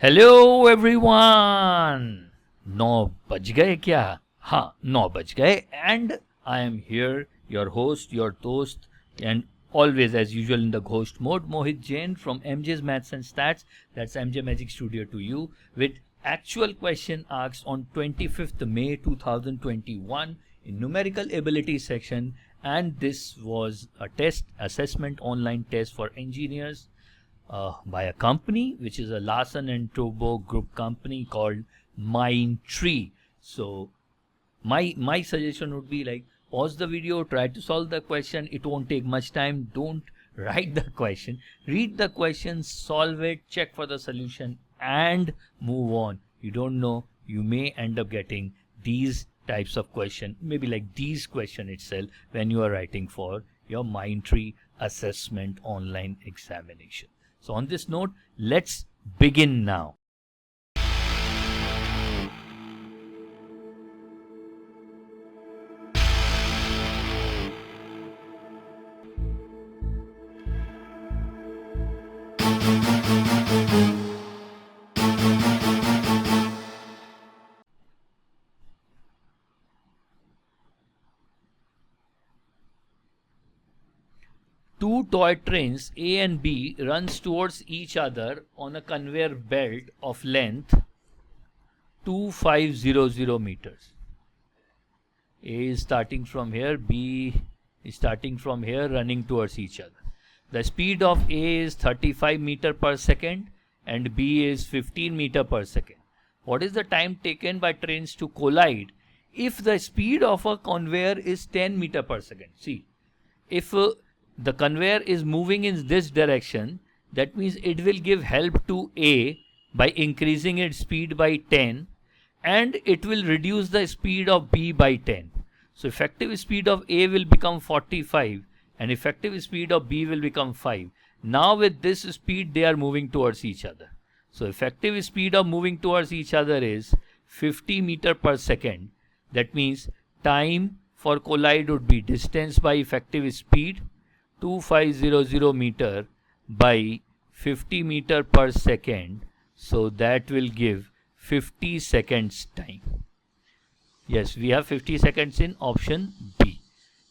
Hello everyone. 9 बज गए क्या? हाँ, 9 बज गए and I am here, your host, your दोस्त, and always as usual in the ghost mode, Mohit Jain from MJ's Maths and Stats, that's MJ Magic Studio to you, with actual question asked on 25th May 2021 in numerical ability section. And this was a test assessment online test for engineers by a company which is a Larsen and Toubro group company called Mindtree. So my suggestion would be like, pause the video, try to solve the question. It won't take much time. Don't write the question, read the question, solve it, check for the solution, and move on. You don't know, you may end up getting these types of question, maybe like these question itself, when you are writing for your Mindtree assessment online examination. So on this note, let's begin now. Two toy trains A and B runs towards each other on a conveyor belt of length 2500 meters. A is starting from here, B is starting from here, running towards each other. The speed of A is 35 meter per second and B is 15 meter per second. What is the time taken by trains to collide if the speed of a conveyor is 10 meter per second? See, if the conveyor is moving in this direction, that means it will give help to A by increasing its speed by 10, and it will reduce the speed of B by 10. So effective speed of A will become 45 and effective speed of B will become 5. Now with this speed they are moving towards each other. So effective speed of moving towards each other is 50 meter per second. That means time for collide would be distance by effective speed 2500 meter by 50 meter per second. So that will give 50 seconds time. Yes, we have 50 seconds in option B.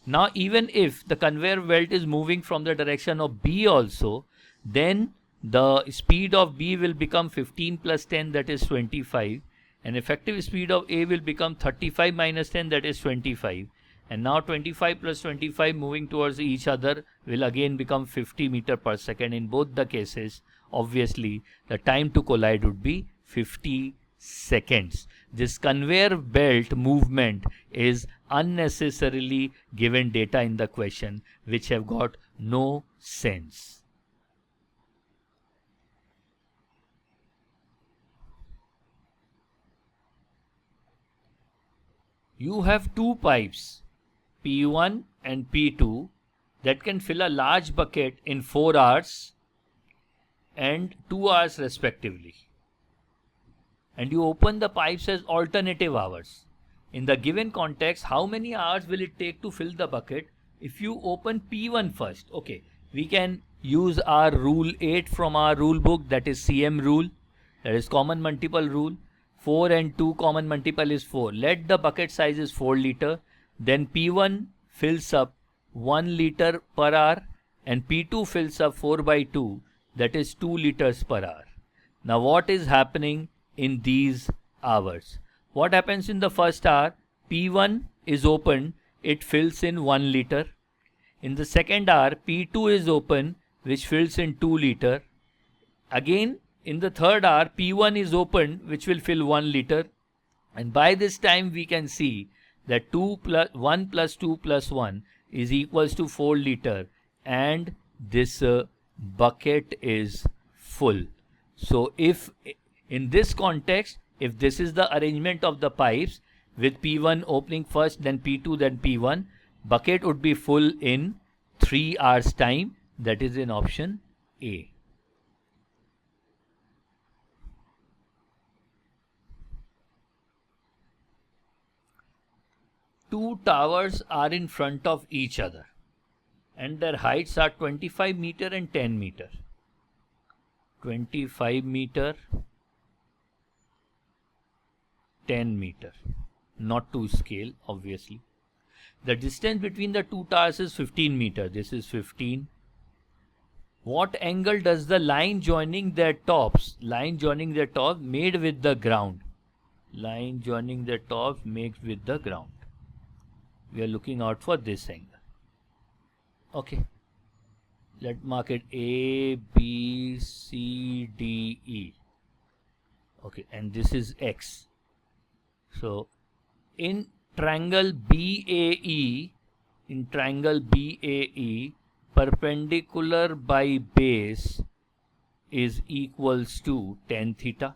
Now even if the conveyor belt is moving from the direction of B also, then the speed of B will become 15 plus 10, that is 25, and effective speed of A will become 35 minus 10, that is 25. And now 25 plus 25 moving towards each other will again become 50 meter per second. In both the cases, obviously, the time to collide would be 50 seconds. This conveyor belt movement is unnecessarily given data in the question which have got no sense. You have two pipes, P1 and P2, that can fill a large bucket in 4 hours and 2 hours respectively. And you open the pipes as alternative hours. In the given context, how many hours will it take to fill the bucket if you open P1 first? Okay, we can use our rule 8 from our rule book, that is CM rule, that is common multiple rule. 4 and 2 common multiple is 4. Let the bucket size is 4 liter. Then P1 fills up 1 liter per hour and P2 fills up 4 by 2, that is 2 liters per hour. Now what is happening in these hours? What happens in the first hour? P1 is open, it fills in 1 liter. In the second hour, P2 is open, which fills in 2 liter. Again, in the third hour, P1 is open, which will fill 1 liter. And by this time, we can see that 1 plus 2 plus 1 is equals to 4 liter. And this bucket is full. So if in this context, if this is the arrangement of the pipes with P1 opening first, then P2, then P1, bucket would be full in 3 hours time. That is in option A. Two towers are in front of each other and their heights are 25 meter and 10 meter. 25 meter 10 meter. Not to scale, obviously. The distance between the two towers is 15 meter. This is 15. What angle does the line joining their tops made with the ground? Line joining their tops made with the ground. We are looking out for this angle. Okay. Let's mark it A, B, C, D, E. Okay, and this is X. So, in triangle BAE, perpendicular by base is equals to tan theta.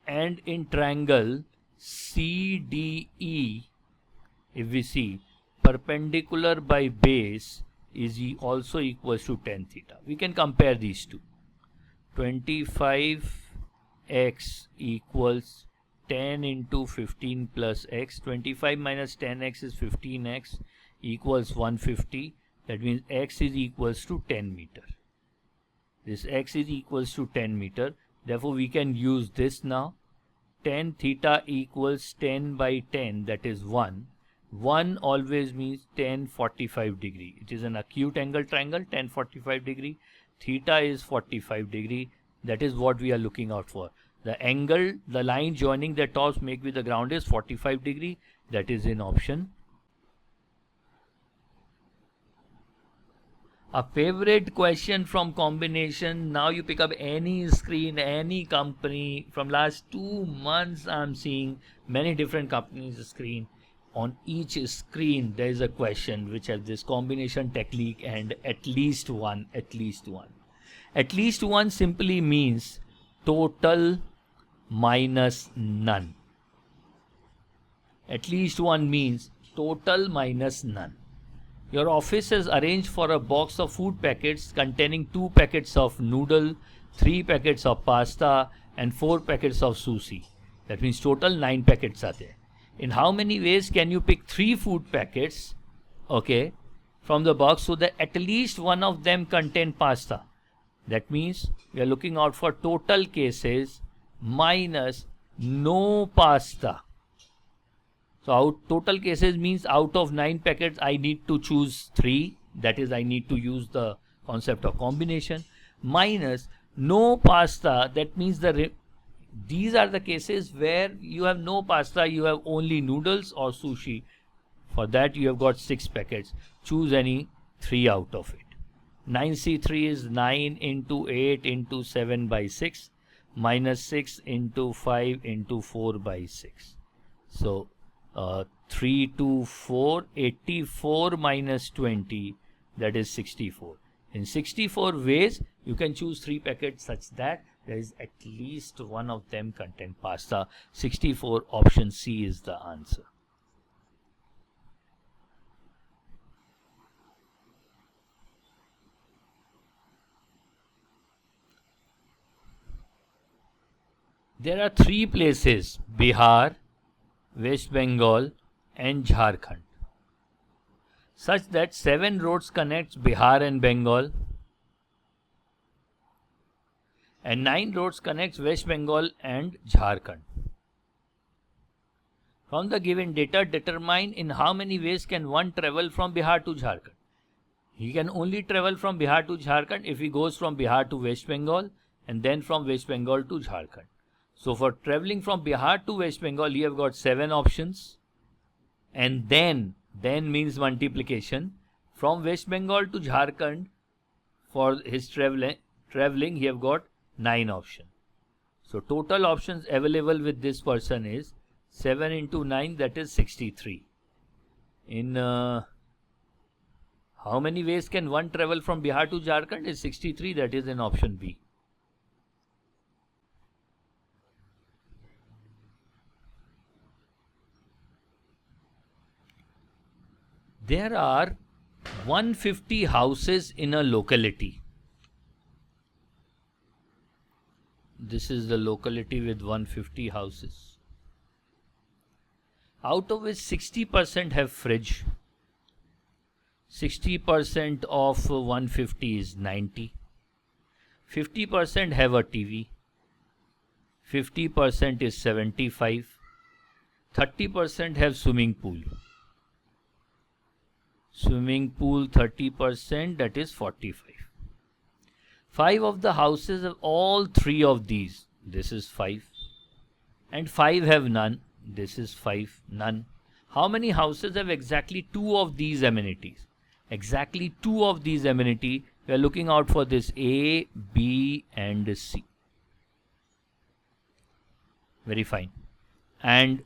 And in triangle CDE, if we see, perpendicular by base is also equals to tan theta. We can compare these two. 25x equals 10 into 15 plus x. 25 minus 10x is 15x equals 150. That means x is equals to 10 meter. This x is equals to 10 meter. Therefore, we can use this now. Tan theta equals 10 by 10, that is 1. 1 always means tan 45 degree. It is an acute angle triangle, tan 45 degree. Theta is 45 degree. That is what we are looking out for. The angle, the line joining the tops make with the ground is 45 degree. That is in option. A favorite question from combination. Now you pick up any screen, any company. From last 2 months, I'm seeing many different companies' screen. On each screen, there is a question which has this combination technique and at least one. At least one simply means total minus none. At least one means total minus none. Your office is arranged for a box of food packets containing 2 packets of noodle, 3 packets of pasta and 4 packets of sushi. That means total 9 packets are there. In how many ways can you pick 3 food packets, okay, from the box so that at least one of them contain pasta? That means we are looking out for total cases minus no pasta. So total cases means out of 9 packets I need to choose 3. That is, I need to use the concept of combination. Minus no pasta. That means these are the cases where you have no pasta, you have only noodles or sushi. For that you have got 6 packets. Choose any 3 out of it. 9C3 is 9 into 8 into 7 by 6 minus 6 into 5 into 4 by 6. So 3 to 4, 84 minus 20, that is 64. In 64 ways, you can choose 3 packets such that there is at least one of them contain pasta. 64, option C is the answer. There are 3 places, Bihar, West Bengal and Jharkhand, such that 7 roads connects Bihar and Bengal and 9 roads connects West Bengal and Jharkhand. From the given data, determine in how many ways can one travel from Bihar to Jharkhand. He can only travel from Bihar to Jharkhand if he goes from Bihar to West Bengal and then from West Bengal to Jharkhand. So for traveling from Bihar to West Bengal, you have got 7 options. And then means multiplication. From West Bengal to Jharkhand, for his traveling, he have got 9 options. So total options available with this person is 7 into 9, that is 63. In how many ways can one travel from Bihar to Jharkhand is 63, that is in option B. There are 150 houses in a locality. This is the locality with 150 houses. Out of which 60% have fridge. 60% of 150 is 90. 50% have a TV. 50% is 75. 30% have swimming pool. Swimming pool 30%, that is 45. 5 of the houses have all 3 of these. This is 5. And 5 have none. This is 5, none. How many houses have exactly 2 of these amenities? Exactly 2 of these amenities. We are looking out for this A, B and C. Very fine. And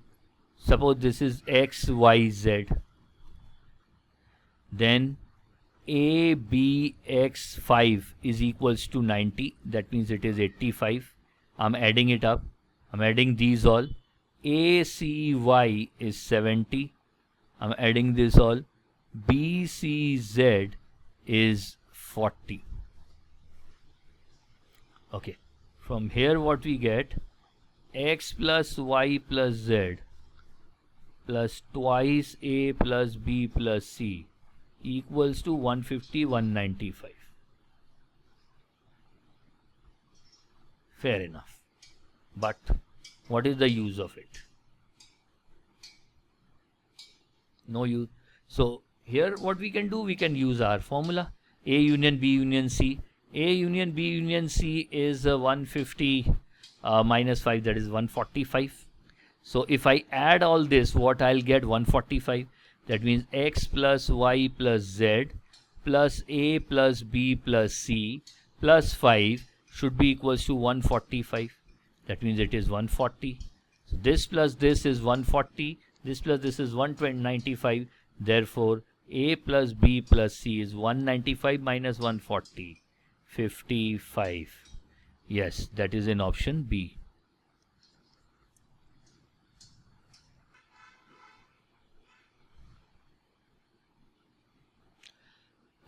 suppose this is X, Y, Z. Then A, B, X, 5 is equals to 90. That means it is 85. I'm adding it up. I'm adding these all. A, C, Y is 70. I'm adding this all. B, C, Z is 40. Okay. From here what we get? X plus Y plus Z plus twice A plus B plus C equals to 150, 195. Fair enough. But what is the use of it? No use. So here what we can do, we can use our formula. A union B union C. A union B union C is 150 minus 5, that is 145. So if I add all this, what I'll get? 145. That means X plus Y plus Z plus A plus B plus C plus 5 should be equals to 145. That means it is 140. So this plus this is 140. This plus this is 195. Therefore, A plus B plus C is 195 minus 140. 55. Yes, that is in option B.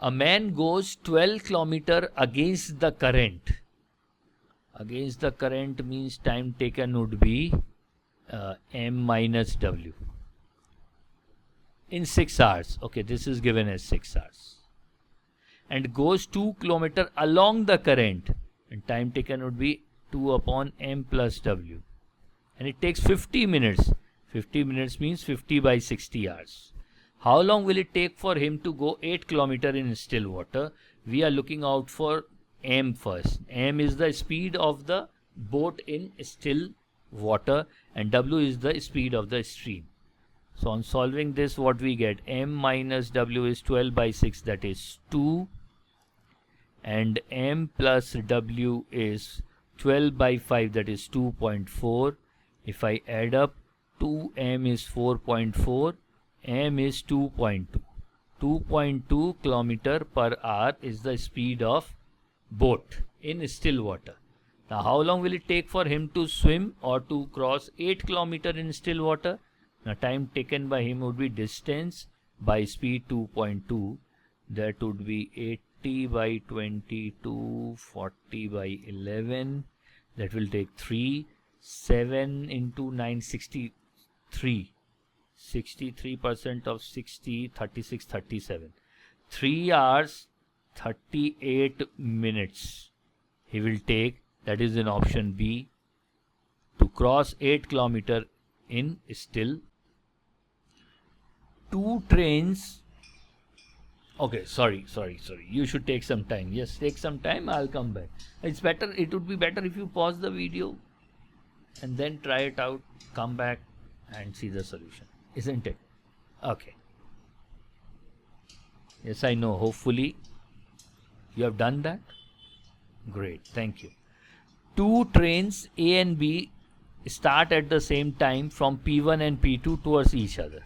A man goes 12 km against the current. Against the current means time taken would be M minus W. In 6 hours. Okay, this is given as 6 hours. And goes 2 km along the current. And time taken would be 2 upon M plus W. And it takes 50 minutes. 50 minutes means 50 by 60 hours. How long will it take for him to go 8 km in still water? We are looking out for M first. M is the speed of the boat in still water and W is the speed of the stream. So on solving this, what we get? M minus W is 12 by 6, that is 2. And M plus W is 12 by 5, that is 2.4. If I add up, 2M is 4.4. M is 2.2. 2.2 km per hour is the speed of boat in still water. Now how long will it take for him to swim or to cross 8 km in still water? Now time taken by him would be distance by speed 2.2. That would be 80 by 22, 40 by 11. That will take 3. 7 into 9, 63. 63% of 60, 36, 37. 3 hours, 38 minutes he will take, that is in option B, to cross 8 km in still. 2 trains. Okay, sorry. You should take some time. Yes, take some time. I'll come back. It's better. It would be better if you pause the video and then try it out. Come back and see the solution. Isn't it? Okay. Yes, I know. Hopefully you have done that. Great. Thank you. 2 trains A and B start at the same time from P1 and P2 towards each other.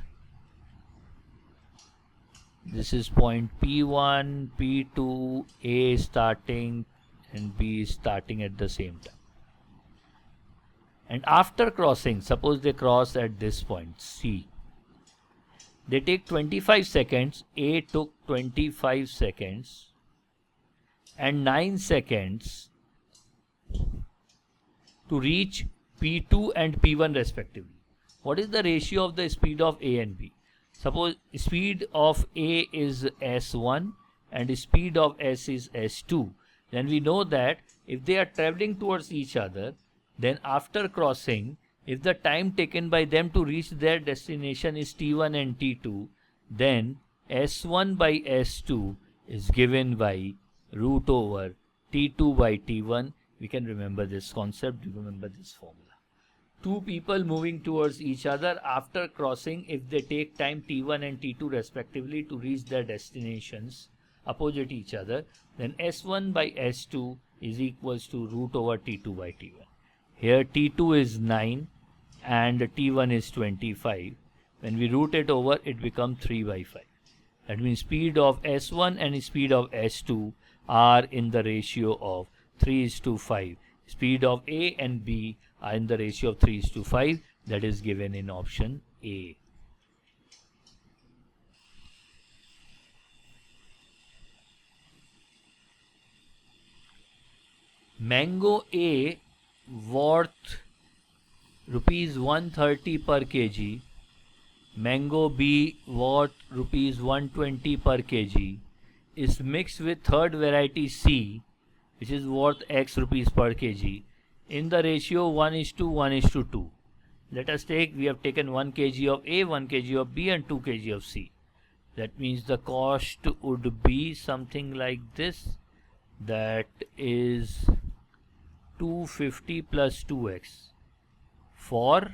This is point P1, P2, A starting and B starting at the same time. And after crossing, suppose they cross at this point C. They take 25 seconds. A took 25 seconds and 9 seconds to reach P2 and P1 respectively. What is the ratio of the speed of A and B? Suppose speed of A is S1 and speed of S is S2. Then we know that if they are traveling towards each other, Then after crossing, if the time taken by them to reach their destination is t1 and t2, then s1 by s2 is given by root over t2 by t1. We can remember this concept, remember this formula. Two people moving towards each other after crossing, if they take time t1 and t2 respectively to reach their destinations opposite each other, then s1 by s2 is equals to root over t2 by t1. Here t2 is 9 and t1 is 25. When we root it over, it becomes 3 by 5. That means speed of s1 and speed of s2 are in the ratio of 3:5. Speed of A and B are in the ratio of 3:5. That is given in option A. Mango A worth rupees 130 per kg. Mango B worth rupees 120 per kg is mixed with third variety C, which is worth X rupees per kg, in the ratio 1:1:2. Let us take, we have taken 1 kg of A, 1 kg of B and 2 kg of C. That means the cost would be something like this. That is 250 plus 2x for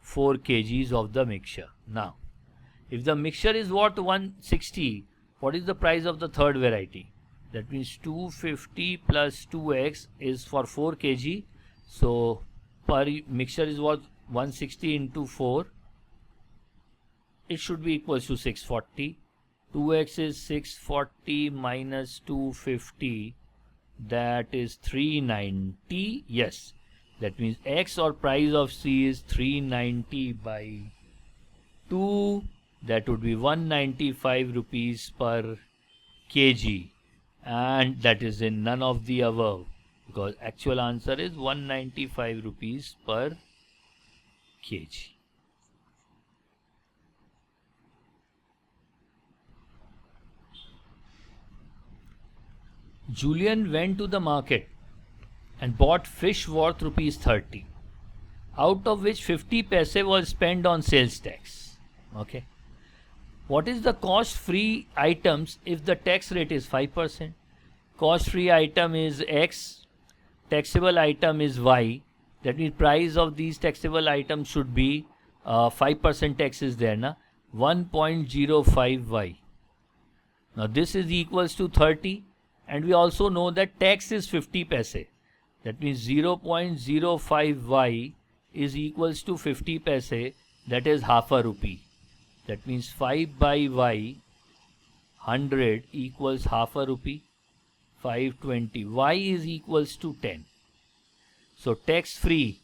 4 kgs of the mixture. Now, if the mixture is worth 160, what is the price of the third variety? That means 250 plus 2x is for 4 kg. So, per mixture is worth 160 into 4. It should be equals to 640. 2x is 640 minus 250. That is 390. Yes. That means X or price of C is 390 by 2. That would be 195 rupees per kg. And that is in none of the above, because actual answer is 195 rupees per kg. Julian went to the market and bought fish worth rupees 30, out of which 50 paise was spent on sales tax. Okay. What is the cost-free items if the tax rate is 5%? Cost-free item is X, taxable item is Y. That means price of these taxable items should be 5% tax is there, na? 1.05 Y. Now this is equals to 30, and we also know that tax is 50 paise. That means 0.05 Y is equals to 50 paise, that is half a rupee. That means 5 by Y 100 equals half a rupee, 520. Y is equals to 10. So tax free.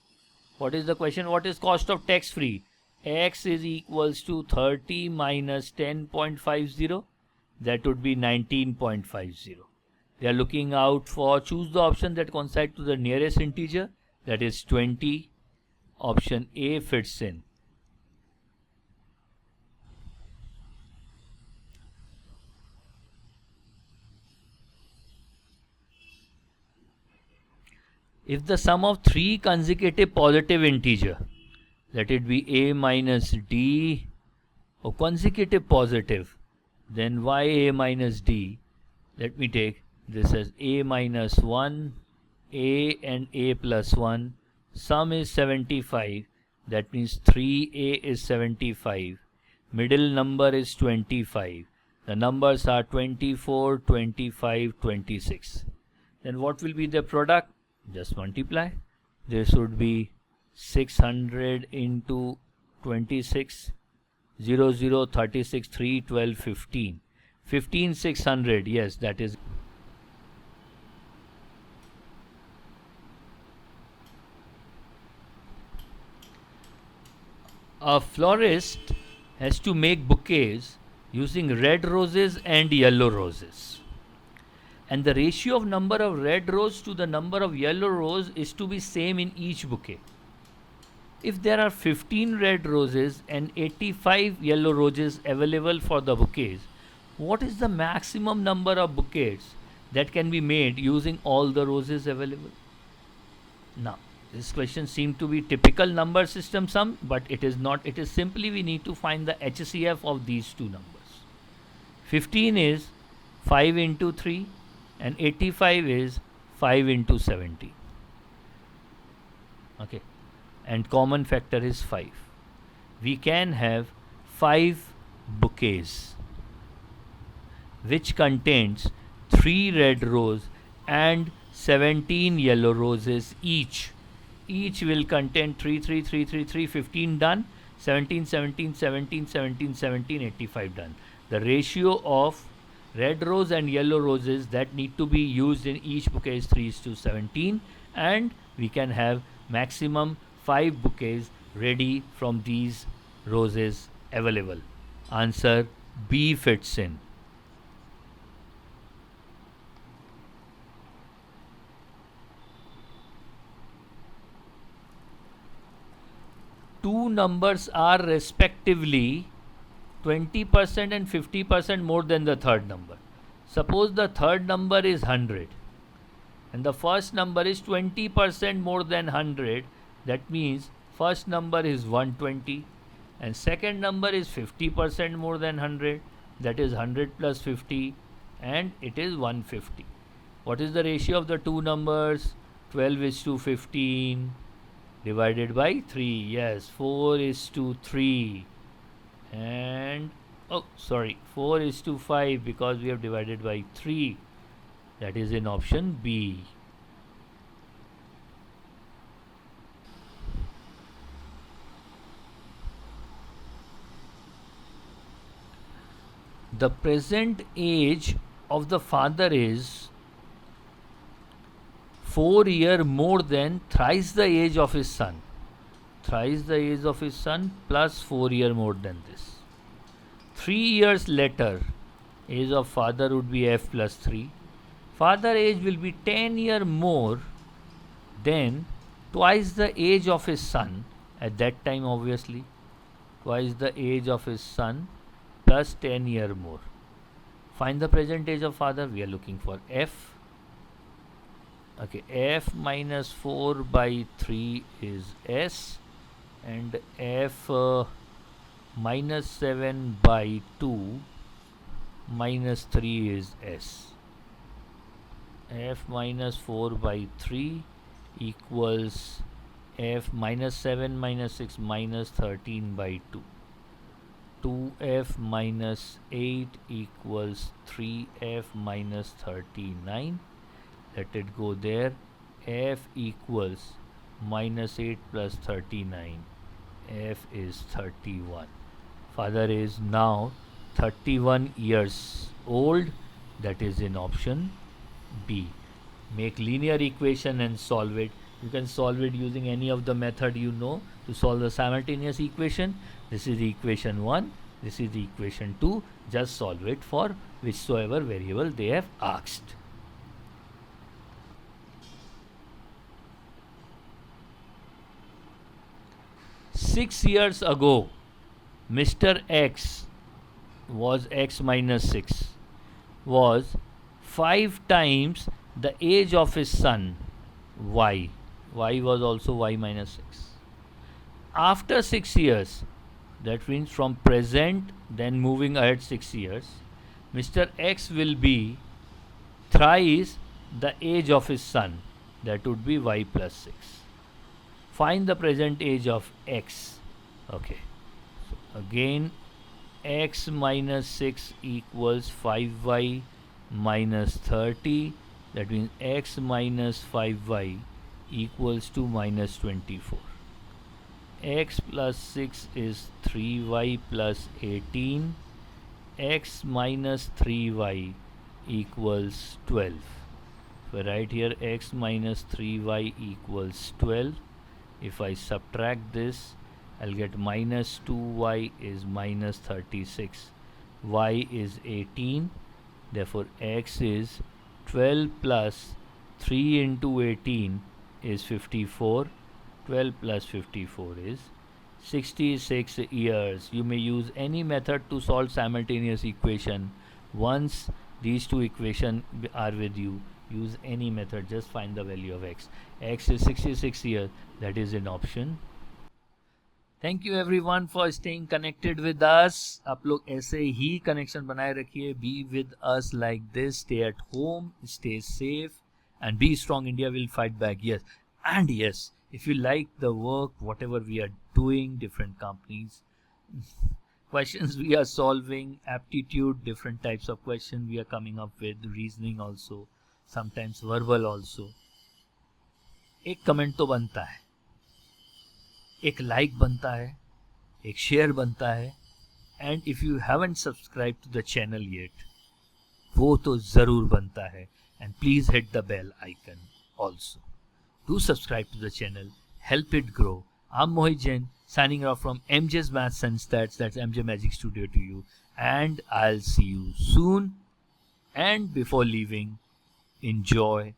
What is the question? What is cost of tax free? X is equals to 30 minus 10.50. That would be 19.50. We are looking out for, choose the option that coincides to the nearest integer. That is 20. Option A fits in. If the sum of 3 consecutive positive integer, let it be a minus d, or consecutive positive, then ya minus d, let me take this as a minus 1, a and a plus 1, sum is 75, that means 3a is 75, middle number is 25, the numbers are 24, 25, 26. Then what will be the product? Just multiply. This would be 600 into 26, 0, 0, 36, 3, 12, 15. 15, 600, yes, that is. A florist has to make bouquets using red roses and yellow roses. And the ratio of number of red rose to the number of yellow rose is to be same in each bouquet. If there are 15 red roses and 85 yellow roses available for the bouquets, what is the maximum number of bouquets that can be made using all the roses available? Now, This question seemed to be typical number system sum, but it is not. It is simply we need to find the HCF of these two numbers. 15 is 5 into 3 and 85 is 5 into 17. Okay, and common factor is 5. We can have 5 bouquets which contains 3 red roses and 17 yellow roses each. Each will contain 3, 3, 3, 3, 3, 15 done, 17, 17, 17, 17, 17, 85 done. The ratio of red rose and yellow roses that need to be used in each bouquet is 3:17, and we can have maximum 5 bouquets ready from these roses available. Answer B fits in. Two numbers are respectively 20% and 50% more than the third number. Suppose the third number is 100 and the first number is 20% more than 100. That means first number is 120 and second number is 50% more than 100. That is 100 plus 50 and it is 150. What is the ratio of the two numbers? 12:15 divided by 3. Yes, 4:3. And 4:5 because we have divided by 3. That is in option B. The present age of the father is 4 years more than thrice the age of his son. Thrice the age of his son plus 4 years more than this. 3 years later, age of father would be f plus 3. Father age will be 10 years more than twice the age of his son. At that time, obviously, twice the age of his son plus 10 years more. Find the present age of father. We are looking for f. Okay, f minus 4 by 3 is s, and f minus 7 by 2 minus 3 is s. F minus 4 by 3 equals f minus 7 minus 6 minus 13 by 2. 2f minus 8 equals 3f minus 39. Let it go there. F equals minus 8 plus 39. F is 31. Father is now 31 years old. That is in option B. Make linear equation and solve it. You can solve it using any of the method you know to solve the simultaneous equation. This is equation 1. This is equation 2. Just solve it for whichsoever variable they have asked. Six years ago, Mr. X was x minus 6, was 5 times the age of his son y. Y was also y minus 6. After 6 years, that means from present, then moving ahead 6 years, Mr. X will be thrice the age of his son. That would be y plus 6. Find the present age of x. Okay. So again, x minus 6 equals 5y minus 30. That means x minus 5y equals to minus 24. X plus 6 is 3y plus 18. X minus 3y equals 12. So right here x minus 3y equals 12. If I subtract this, I'll get minus 2y is minus 36. Y is 18. Therefore, x is 12 plus 3 into 18 is 54. 12 plus 54 is 66 years. You may use any method to solve simultaneous equation. Once these two equations are with you, use any method, just find the value of x. X is 66 here, that is an option. Thank you everyone for staying connected with us. आप लोग ऐसे ही connection बनाए रखिए. Be with us like this. Stay at home, stay safe and be strong. India will fight back. Yes. And yes, if you like the work, whatever we are doing, different companies, questions we are solving, aptitude, different types of questions we are coming up with, reasoning also, sometimes verbal also. एक comment तो बनता है, एक like बनता है, एक share बनता है. And if you haven't subscribe to the channel yet, वो तो ज़रूर बनता है. And please hit the bell icon also. Do subscribe to the channel. Help it grow. I'm Mohit Jain signing off from MJ's Maths and Stats. That's MJ Magic Studio to you. And I'll see you soon. And before leaving, enjoy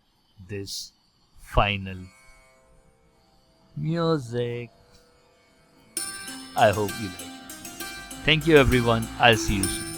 this final music. I hope you like it. Thank you everyone. I'll see you soon.